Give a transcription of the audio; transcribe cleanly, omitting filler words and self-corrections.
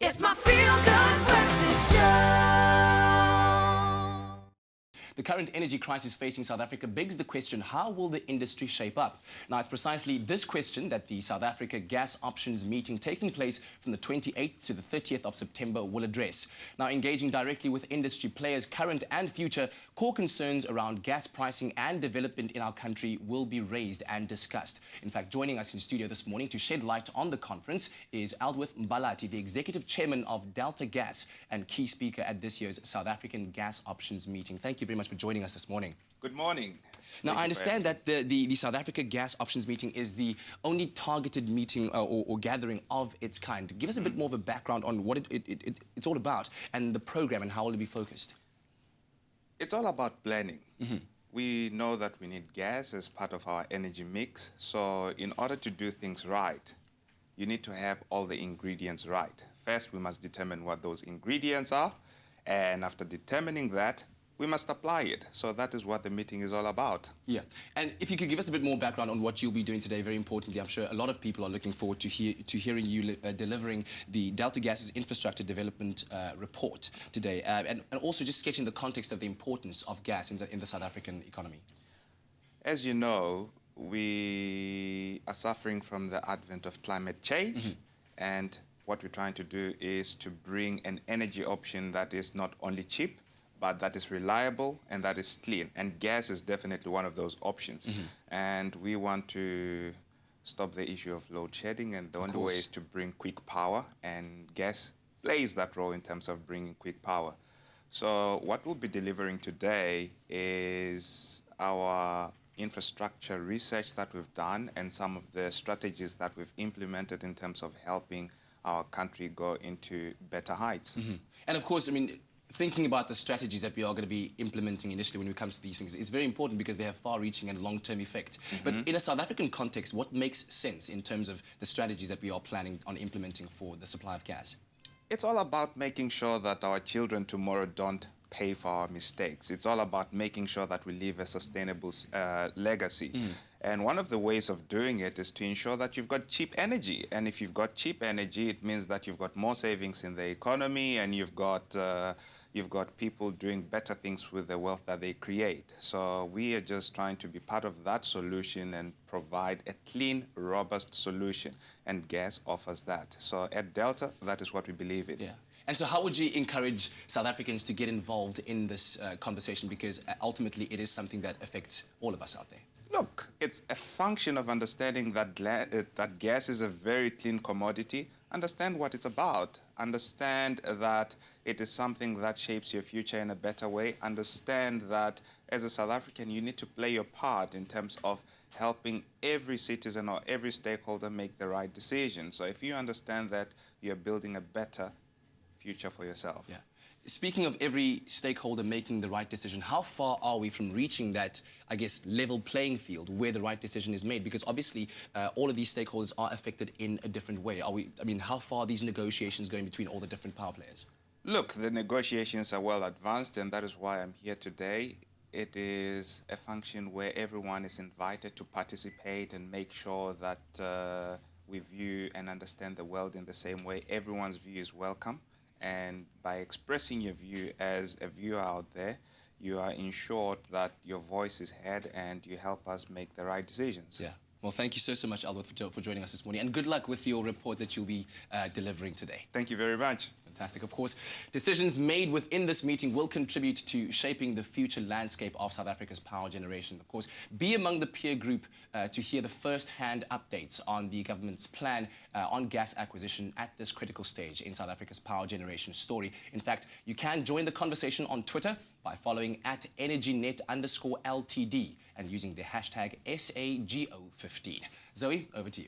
It's my feel-good breakfast show. The current energy crisis facing South Africa begs the question, how will the industry shape up? Now, it's precisely this question that the South Africa Gas Options meeting taking place from the 28th to the 30th of September will address. Now, engaging directly with industry players, current and future, core concerns around gas pricing and development in our country will be raised and discussed. In fact, joining us in studio this morning to shed light on the conference is Aldwith Mbalati, the Executive Chairman of Delta Gas and key speaker at this year's South African Gas Options meeting. Thank you very much for joining us this morning. Good morning. Now, I understand that the South Africa Gas Options meeting is the only targeted meeting or gathering of its kind. Give us a bit more of a background on what it's all about and the program and how will it be focused. It's all about planning. We know that we need gas as part of our energy mix. So in order to do things right, you need to have all the ingredients right. First, we must determine what those ingredients are. And after determining that, we must apply it. So that is what the meeting is all about. Yeah. And if you could give us a bit more background on what you'll be doing today, very importantly, I'm sure a lot of people are looking forward to hearing you delivering the Delta Gas's infrastructure development report today, and also just sketching the context of the importance of gas in the South African economy. As you know, we are suffering from the advent of climate change, and what we're trying to do is to bring an energy option that is not only cheap, but that is reliable and that is clean. And gas is definitely one of those options. And we want to stop the issue of load shedding, and the only way is to bring quick power, and gas plays that role in terms of bringing quick power. So what we'll be delivering today is our infrastructure research that we've done and some of the strategies that we've implemented in terms of helping our country go into better heights. And of course, I mean, thinking about the strategies that we are going to be implementing initially when it comes to these things is very important because they have far-reaching and long-term effects. But in a South African context, what makes sense in terms of the strategies that we are planning on implementing for the supply of gas? It's all about making sure that our children tomorrow don't pay for our mistakes. It's all about making sure that we leave a sustainable legacy. And one of the ways of doing it is to ensure that you've got cheap energy. And if you've got cheap energy, it means that you've got more savings in the economy, and you've got people doing better things with the wealth that they create. So we are just trying to be part of that solution and provide a clean, robust solution. And gas offers that. So at Delta, that is what we believe in. Yeah. And so how would you encourage South Africans to get involved in this conversation? Because ultimately it is something that affects all of us out there. Look, it's a function of understanding that that gas is a very clean commodity. Understand what it's about. Understand that it is something that shapes your future in a better way. Understand that as a South African, you need to play your part in terms of helping every citizen or every stakeholder make the right decision. So if you understand that, you're building a better future for yourself. Yeah. Speaking of every stakeholder making the right decision, how far are we from reaching that, I guess, level playing field where the right decision is made? Because obviously all of these stakeholders are affected in a different way. How far are these negotiations going between all the different power players? Look, the negotiations are well advanced, and that is why I'm here today. It is a function where everyone is invited to participate and make sure that we view and understand the world in the same way. Everyone's view is welcome. And by expressing your view as a viewer out there, you are ensured that your voice is heard and you help us make the right decisions. Yeah. Well, thank you so much, Albert, for joining us this morning. And good luck with your report that you'll be delivering today. Thank you very much. Fantastic. Of course, decisions made within this meeting will contribute to shaping the future landscape of South Africa's power generation. Of course, be among the peer group to hear the first-hand updates on the government's plan on gas acquisition at this critical stage in South Africa's power generation story. In fact, you can join the conversation on Twitter by following @EnergyNet_LTD and using the hashtag SAGO15. Zoe, over to you.